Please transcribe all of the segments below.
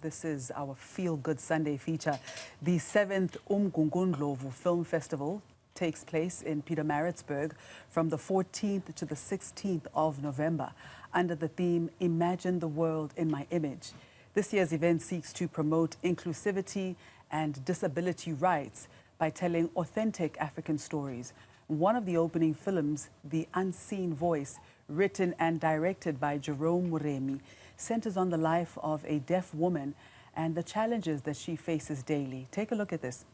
This is our Feel Good Sunday feature. The 7th uMgungundlovu Film Festival takes place in Pietermaritzburg from the 14th to the 16th of November under the theme, Imagine the World in My Image. This year's event seeks to promote inclusivity and disability rights by telling authentic African stories. One of the opening films, The Unseen Voice, written and directed by Jerome Moremi, centers on the life of a deaf woman and the challenges that she faces daily. Take a look at this.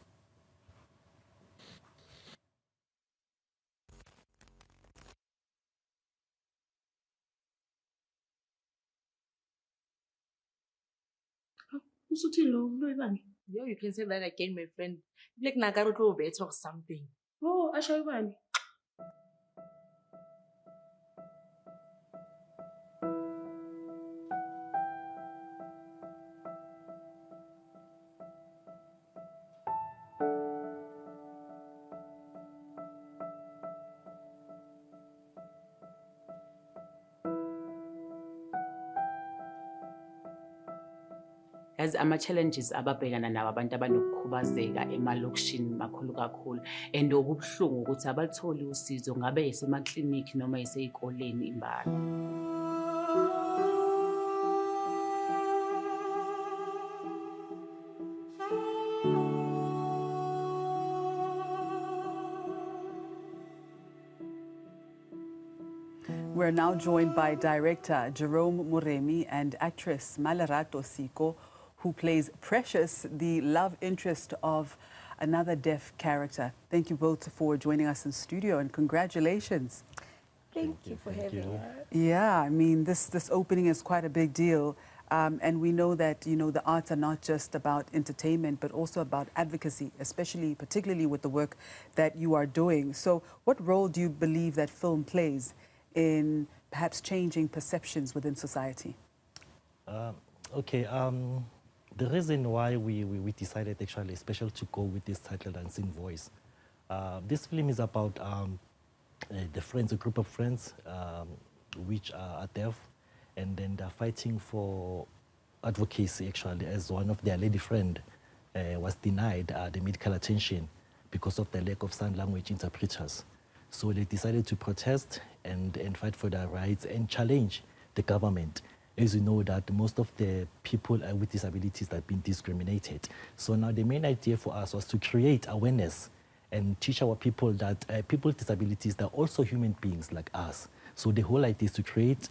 Yo, you can say that again, my friend. Like Nagaruto better or something. Oh, Ashawani. As ama-challenges ababhekana nawo abantu abanokukhubazeka emalokishini makhulu kakhulu and okubuhlungu ukuthi abatholi usizo ngabe yisemaklinikhi noma yiseyikoleni imbala. We're now joined by director Jerome Moremi and actress Malerato Siko, who plays Precious, the love interest of another deaf character. Thank you both for joining us in studio and congratulations. Thank you for having us. Yeah, I mean, this opening is quite a big deal. And we know that, you know, the arts are not just about entertainment, but also about advocacy, particularly with the work that you are doing. So what role do you believe that film plays in perhaps changing perceptions within society? The reason why we decided actually especially to go with this title, Unseen Voice, this film is about a group of friends which are deaf, and then they're fighting for advocacy actually, as one of their lady friend was denied the medical attention because of the lack of sign language interpreters. So they decided to protest and fight for their rights and challenge the government. As you know that most of the people with disabilities have been discriminated. So now the main idea for us was to create awareness and teach our people that people with disabilities, they're also human beings like us. So the whole idea is to create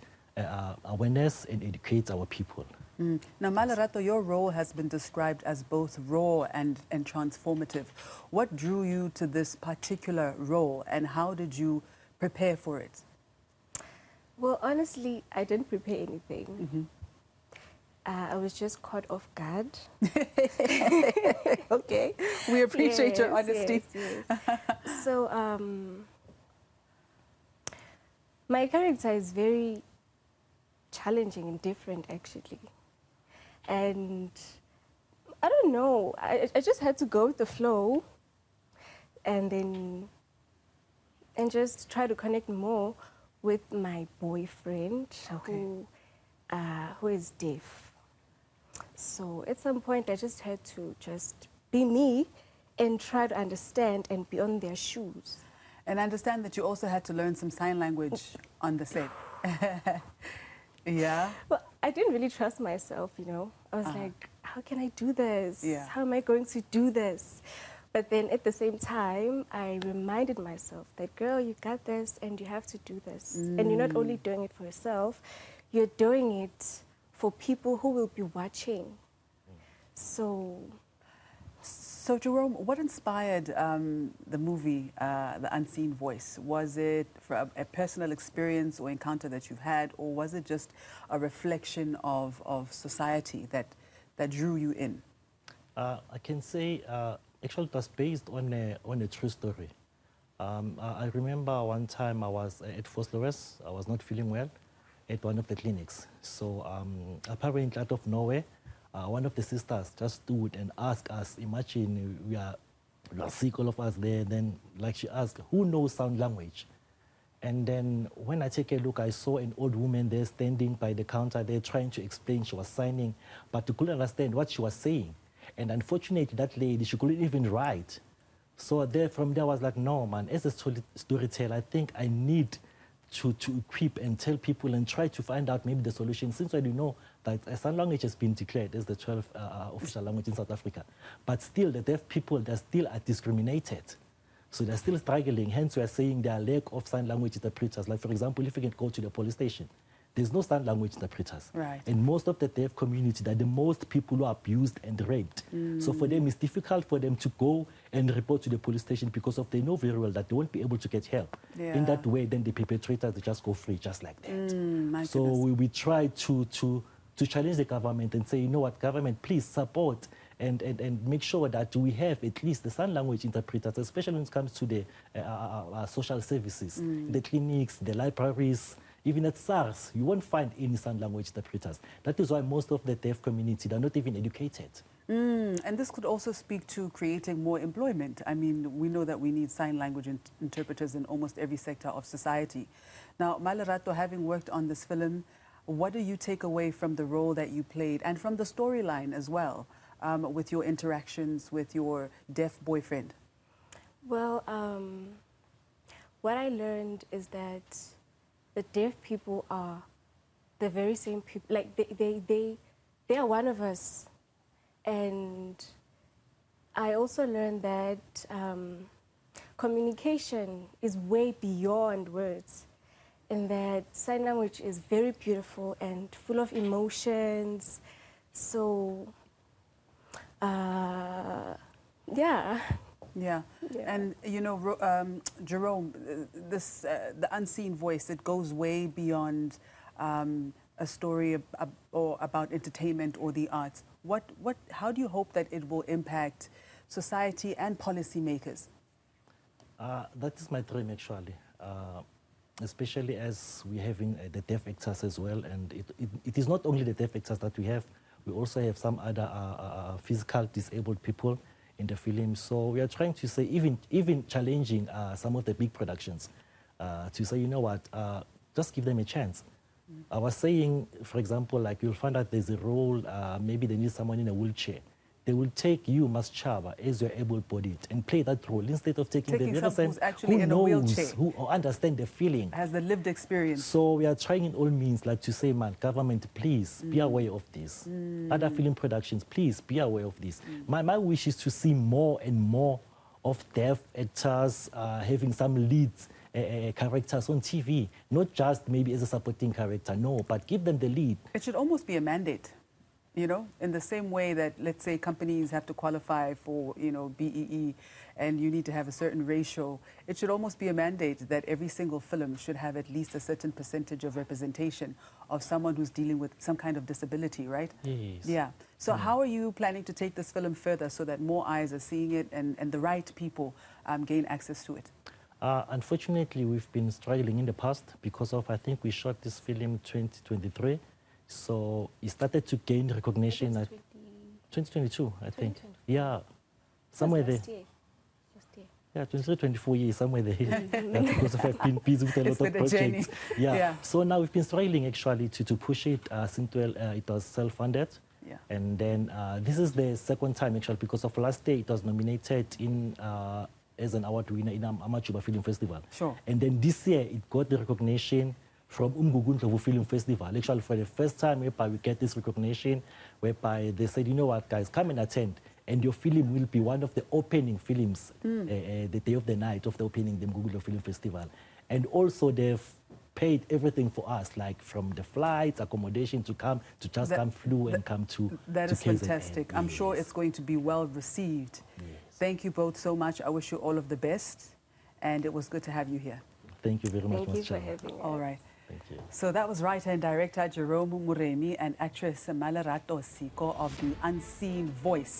awareness and educate our people. Now, Malerato, your role has been described as both raw and transformative. What drew you to this particular role and how did you prepare for it? Well, honestly, I didn't prepare anything. I was just caught off guard. Okay, we appreciate your honesty. Yes. So, my character is very challenging and different, actually. And I don't know, I just had to go with the flow and just try to connect more with my boyfriend, who is deaf. So at some point I just had to just be me and try to understand and be on their shoes. And I understand that you also had to learn some sign language on the set. Yeah? Well, I didn't really trust myself, you know. I was like, how can I do this? Yeah. How am I going to do this? But then at the same time, I reminded myself that, girl, you got this and you have to do this. And you're not only doing it for yourself, you're doing it for people who will be watching. So Jerome, what inspired the movie, The Unseen Voice? Was it from a personal experience or encounter that you've had, or was it just a reflection of society that drew you in? I can say actually it was based on a true story. I remember one time I was at Flores. I was not feeling well at one of the clinics. So apparently out of nowhere, one of the sisters just stood and asked us, imagine we are sick, all of us there, then like she asked, who knows sign language? And then when I take a look, I saw an old woman there standing by the counter there trying to explain. She was signing, but I couldn't understand what she was saying. And unfortunately, that lady, she couldn't even write. So from there, I was like, no, man, as a storyteller, I think I need to equip and tell people and try to find out maybe the solution. Since I do know that sign language has been declared as the 12th official language in South Africa, but still the deaf people, they still are discriminated. So they're still struggling. Hence, we are saying there are lack of sign language interpreters. Like, for example, if you can go to the police station, there's no sign language interpreters. Right. And most of the deaf community, they're the most people who are abused and raped. So for them, it's difficult for them to go and report to the police station because they know very well that they won't be able to get help. Yeah. In that way, then the perpetrators, they just go free just like that. My So goodness. we try to challenge the government and say, you know what, government, please support and make sure that we have at least the sign language interpreters, especially when it comes to the social services, the clinics, the libraries. Even at SARS, you won't find any sign language interpreters. That is why most of the deaf community, they're not even educated. And this could also speak to creating more employment. I mean, we know that we need sign language interpreters in almost every sector of society. Now, Malerato, having worked on this film, what do you take away from the role that you played and from the storyline as well, with your interactions with your deaf boyfriend? Well, what I learned is that the deaf people are the very same people. Like they are one of us. And I also learned that communication is way beyond words, and that sign language is very beautiful and full of emotions. So, yeah. Yeah. And, you know, Jerome, the unseen voice, it goes way beyond a story or about entertainment or the arts. How do you hope that it will impact society and policymakers? That is my dream, actually, especially as we're having the deaf actors as well. And it is not only the deaf actors that we have, we also have some other physical disabled people in the film. So we are trying to say, even challenging some of the big productions to say, you know what, just give them a chance. I was saying, for example, like you'll find out there's a role, maybe they need someone in a wheelchair. They will take you, Maschaba, as you're able-bodied and play that role instead of taking the other someone who's actually in a wheelchair, who understand the feeling. Has the lived experience. So we are trying in all means, like to say, man, government, please be aware of this. Other film productions, please be aware of this. My wish is to see more and more of deaf actors having some leads characters on TV, not just maybe as a supporting character, no, but give them the lead. It should almost be a mandate, you know, in the same way that, let's say, companies have to qualify for, you know, BEE, and you need to have a certain ratio. It should almost be a mandate that every single film should have at least a certain percentage of representation of someone who's dealing with some kind of disability, right? Yes. Yeah. So how are you planning to take this film further so that more eyes are seeing it and the right people gain access to it? Unfortunately, we've been struggling in the past because of, I think we shot this film 2023. So it started to gain recognition at 2022, I think. Yeah, somewhere there. Yeah, 23, 24 years, somewhere there. Because I've been busy with a lot of projects. Yeah. So now we've been struggling actually to push it since it was self-funded. Yeah. And then this is the second time actually because of last year it was nominated in as an award winner in Amachuba Film Festival. Sure. And then this year it got the recognition from uMgungundlovu Film Festival. Actually, for the first time, whereby we get this recognition, whereby they said, you know what, guys, come and attend, and your film will be one of the opening films, the day of the night of the opening, the uMgungundlovu Film Festival. And also, they've paid everything for us, like from the flights, accommodation to come, flew and come to That is KZN. fantastic. I'm sure it's going to be well received. Yes. Thank you both so much. I wish you all of the best, and it was good to have you here. Thank you very much, Thank you for Maschaba. having us. All right. Thank you. So that was writer and director Jerome Moremi and actress Malerato Siko of The Unseen Voice.